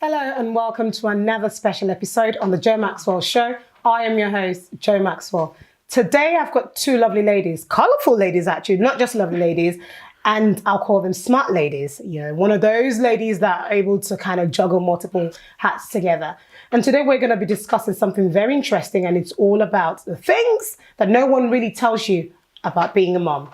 Hello and welcome to another special episode on the Joe Maxwell Show. I am your host, Joe Maxwell. Today I've got two lovely ladies, colourful ladies actually, not just lovely ladies, and I'll call them smart ladies. You know, one of those ladies that are able to kind of juggle multiple hats together. And today we're going to be discussing something very interesting, and it's all about the things that no one really tells you about being a mom.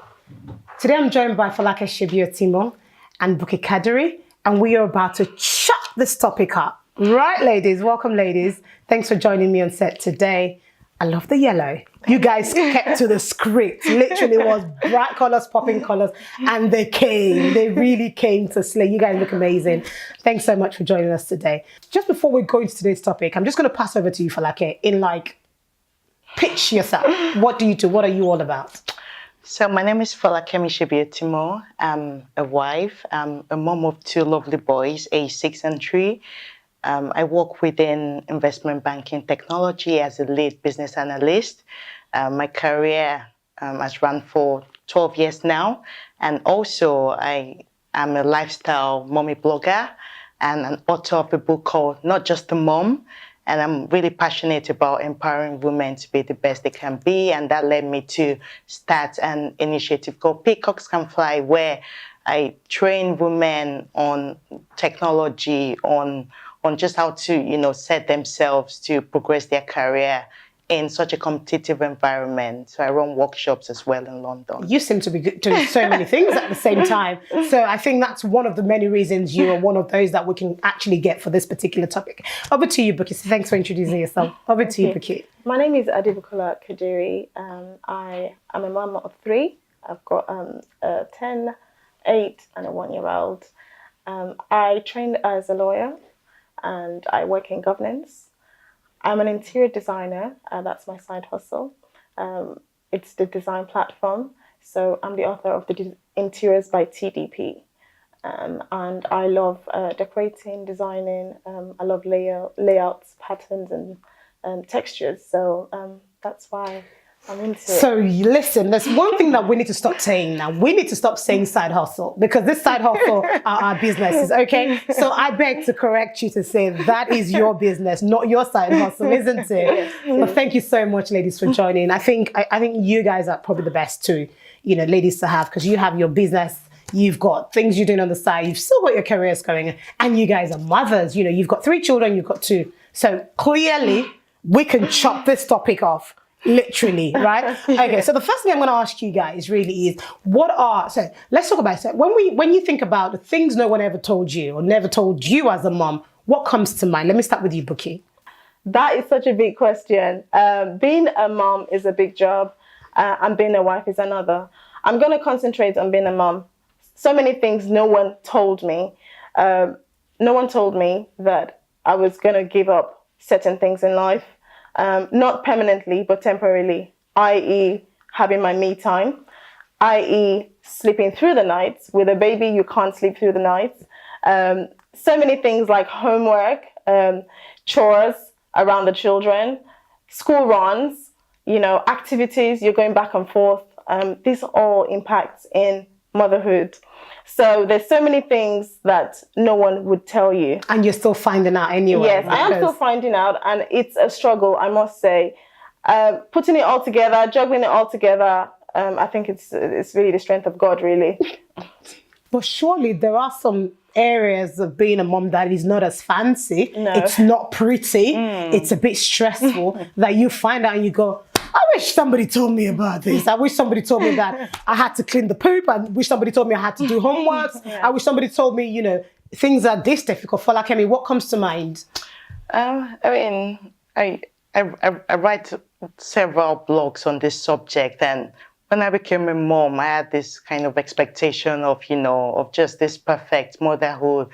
Today I'm joined by Falake Shibio-Timon and Buki Kadiri, and we are about to chop this topic up. Right, ladies? Welcome, ladies. Thanks for joining me on set today. I love the yellow. You guys kept to the script. Literally was bright colors, popping colors, and they came. They really came to slay. You guys look amazing. Thanks so much for joining us today. Just before we go into today's topic, I'm just going to pass over to you, Falake, pitch yourself. What do you do? What are you all about? So my name is Falake Shibio-Timon. I'm a wife. I'm a mom of two lovely boys, aged 6 and 3. I work within investment banking technology as a lead business analyst. My career has run for 12 years now. And also I am a lifestyle mommy blogger and an author of a book called Not Just a Mom. And I'm really passionate about empowering women to be the best they can be. And that led me to start an initiative called Peacocks Can Fly, where I train women on technology, on just how to, set themselves to progress their career in such a competitive environment. So I run workshops as well in London. You seem to be doing so many things at the same time. So I think that's one of the many reasons you are one of those that we can actually get for this particular topic. Over to you, Buki. So thanks for introducing yourself. Over to you, Buki. My name is Bukola Kadiri. I am a mom of 3. I've got a 10, 8 and a 1-year-old. I trained as a lawyer and I work in governance. I'm an interior designer, that's my side hustle. It's the design platform. So I'm the author of the Interiors by TDP. And I love decorating, designing. I love layouts, patterns and textures. So that's why I'm into it. So listen, there's one thing that we need to stop saying now. We need to stop saying side hustle, because this side hustle are our businesses, okay? So I beg to correct you to say that is your business, not your side hustle, isn't it? Yes. But thank you so much, ladies, for joining. I think you guys are probably the best too, ladies to have, because you have your business. You've got things you're doing on the side. You've still got your careers going, and you guys are mothers. You've got 3 children. You've got 2. So clearly, we can chop this topic off. Literally, right? Okay, so the first thing I'm going to ask you guys really is, so let's talk about it. When you think about the things no one ever told you or never told you as a mom, what comes to mind? Let me start with you, Buki. That is such a big question. Being a mom is a big job, and being a wife is another. I'm going to concentrate on being a mom. So many things no one told me. No one told me that I was going to give up certain things in life. Not permanently, but temporarily, i.e. having my me time, i.e. sleeping through the nights. With a baby, you can't sleep through the nights. So many things like homework, chores around the children, school runs, activities, you're going back and forth. This all impacts in motherhood. So there's so many things that no one would tell you. And you're still finding out anyway. Yes, I am still finding out, and it's a struggle, I must say. Putting it all together, juggling it all together, I think it's really the strength of God, really. But surely there are some areas of being a mom that is not as fancy. No. It's not pretty. It's a bit stressful that you find out and you go, I wish somebody told me about this. I wish somebody told me that I had to clean the poop. I wish somebody told me I had to do homework. Yeah. I wish somebody told me, things are this difficult. Falake, what comes to mind? I write several blogs on this subject, and when I became a mom, I had this kind of expectation of just this perfect motherhood,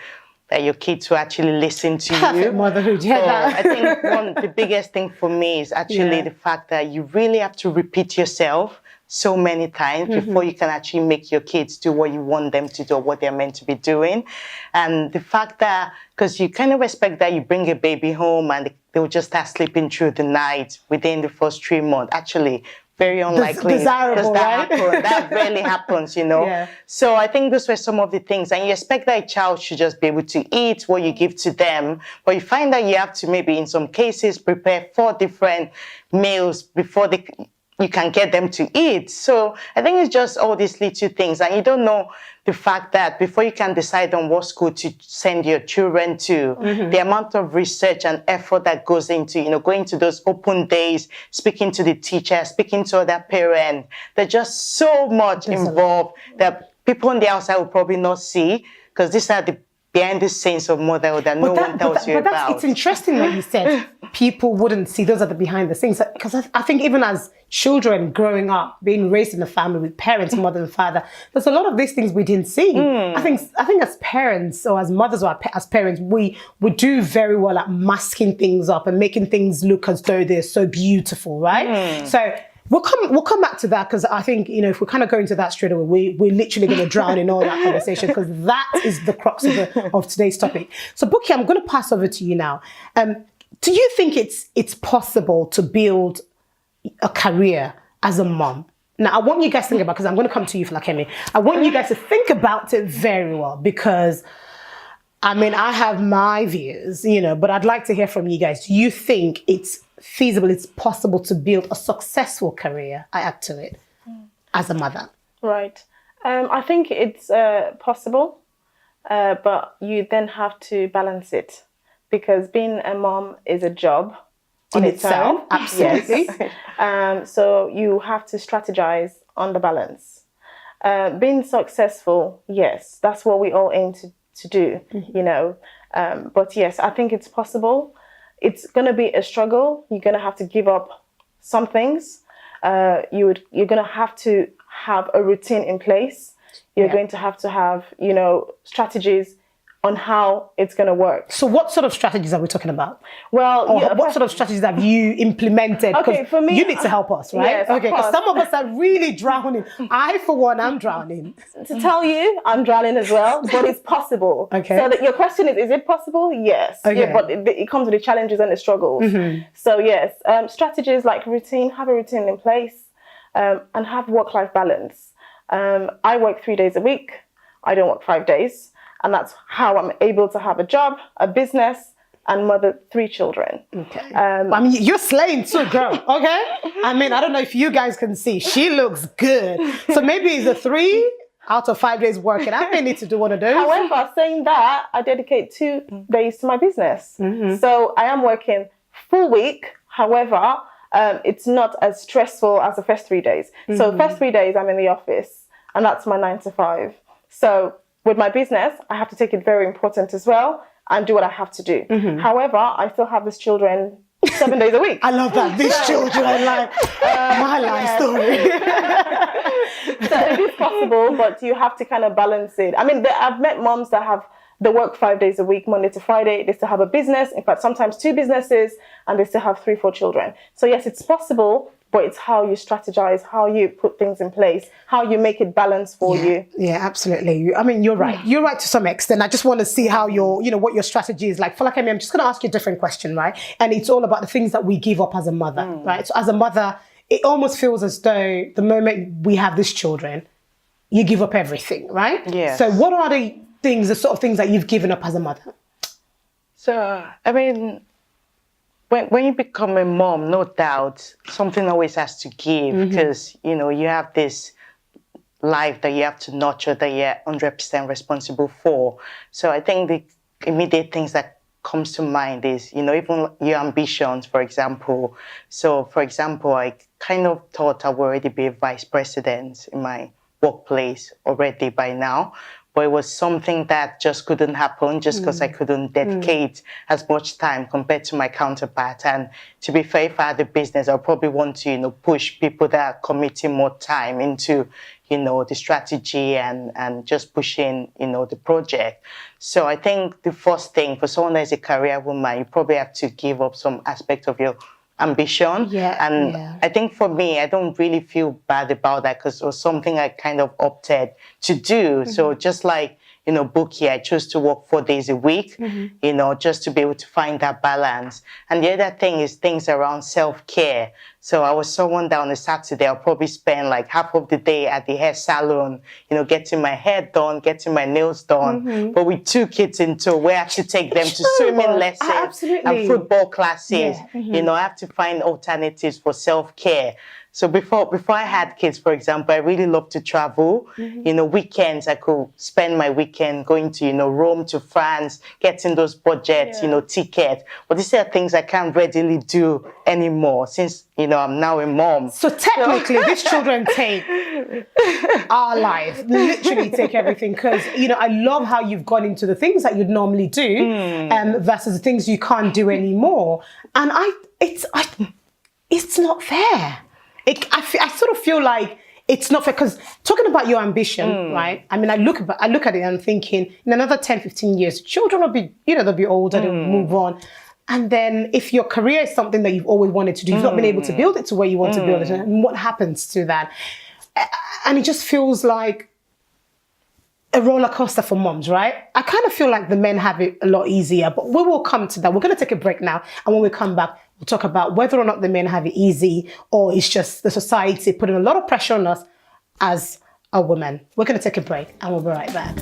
that your kids will actually listen to you. Motherhood, yeah. So I think the biggest thing for me is actually the fact that you really have to repeat yourself so many times before you can actually make your kids do what you want them to do, or what they're meant to be doing. And the fact that, because you kind of expect that you bring a baby home and they'll just start sleeping through the night within the first 3 months. Actually, very unlikely. Desirable, right? That rarely happens, you know. Yeah. So I think those were some of the things. And you expect that a child should just be able to eat what you give to them. But you find that you have to maybe in some cases prepare 4 different meals before you can get them to eat. So I think it's just all these little things. And you don't know the fact that before you can decide on what school to send your children to, the amount of research and effort that goes into, you know, going to those open days, speaking to the teacher, speaking to other parents. There's just so much involved that people on the outside will probably not see, because these are the behind the scenes of motherhood that no one tells you about. It's interesting that you said people wouldn't see those are the behind the scenes, because I think even as children growing up, being raised in a family with parents, mother and father, there's a lot of these things we didn't see. I think as parents or as mothers or as parents, we do very well at masking things up and making things look as though they're so beautiful, right? So we'll come back to that, because I think, you know, if we kind of go into that straight away, we're literally going to drown in all that conversation, because that is the crux of today's topic. So Buki, I'm going to pass over to you now. Do you think it's possible to build a career as a mom? Now, I want you guys to think about, because I'm going to come to you, Falakemi. I want you guys to think about it very well, because I mean, I have my views, you know, but I'd like to hear from you guys. Do you think it's feasible, it's possible to build a successful career, I add to it, as a mother? Right. I think it's possible, but you then have to balance it, because being a mom is a job In itself, absolutely. Yes. So you have to strategize on the balance. Being successful, yes, that's what we all aim to do, you know. But yes, I think it's possible. It's going to be a struggle. You're going to have to give up some things. You're going to have a routine in place. You're going to have, you know, strategies on how it's going to work. So what sort of strategies are we talking about? Well, what sort of strategies have you implemented? Okay, for me, you need to help us, right? Yes, okay, because some of us are really drowning. I, for one, I'm drowning. To tell you, I'm drowning as well, but it's possible. Okay. So your question is it possible? Yes. Okay. Yeah, but it comes with the challenges and the struggles. So yes, strategies like have a routine in place, and have work-life balance. I work 3 days a week. I don't work 5 days. And that's how I'm able to have a job, a business, and mother 3 children. Okay. I mean, you're slaying too, girl. Okay. I mean, I don't know if you guys can see. She looks good. So maybe it's a 3 out of 5 days working. I may need to do one of those. However, saying that, I dedicate 2 days to my business. So I am working full week. However, it's not as stressful as the first 3 days. So first 3 days I'm in the office, and that's my 9 to 5. So with my business, I have to take it very important as well and do what I have to do. However, I still have these children 7 days a week. I love that. These children, like my life story. So it is possible, but you have to kind of balance it. I mean, I've met moms that they work 5 days a week, Monday to Friday. They still have a business. In fact, sometimes 2 businesses, and they still have 3, 4 children. So yes, it's possible, but it's how you strategize, how you put things in place, how you make it balance for you. Yeah, absolutely. I mean, you're right. You're right to some extent. I just want to see how what your strategy is like. For like, I'm just going to ask you a different question, right? And it's all about the things that we give up as a mother, right? So as a mother, it almost feels as though the moment we have these children, you give up everything, right? Yeah. So what are the sort of things that you've given up as a mother? So, I mean, when you become a mom, no doubt, something always has to give, because, you know, you have this life that you have to nurture, that you're 100% responsible for. So I think the immediate things that comes to mind is, you know, even your ambitions, for example. So, for example, I kind of thought I would already be a vice president in my workplace already by now. But it was something that just couldn't happen just because I couldn't dedicate as much time compared to my counterpart. And to be fair, if I had a business, I probably want to, you know, push people that are committing more time into, you know, the strategy and just pushing, you know, the project. So I think the first thing for someone that is a career woman, you probably have to give up some aspect of your ambition. I think for me, I don't really feel bad about that, because it was something I kind of opted to do. So just like, book year, I chose to work 4 days a week, just to be able to find that balance. And the other thing is things around self-care. So I was someone that on a Saturday, I'll probably spend like half of the day at the hair salon, getting my hair done, getting my nails done. But with 2 kids in tow, where I have to take them to swimming lessons and football classes, I have to find alternatives for self-care. So before I had kids, for example, I really love to travel. Weekends, I could spend my weekend going to, Rome, to France, getting those budget, tickets. But these are things I can't readily do anymore since, I'm now a mom. So technically, these children take our life, literally take everything. Because, I love how you've gone into the things that you'd normally do versus the things you can't do anymore. And it's not fair. I sort of feel like it's not fair, because talking about your ambition, right? I mean, I look at it and I'm thinking, in another 10, 15 years, children will be, they'll be older, they'll move on. And then if your career is something that you've always wanted to do, you've not been able to build it to where you want to build it, and what happens to that? And it just feels like a roller coaster for moms, right? I kind of feel like the men have it a lot easier, but we will come to that. We're going to take a break now. And when we come back, we'll talk about whether or not the men have it easy, or it's just the society putting a lot of pressure on us as a woman. We're going to take a break and we'll be right back.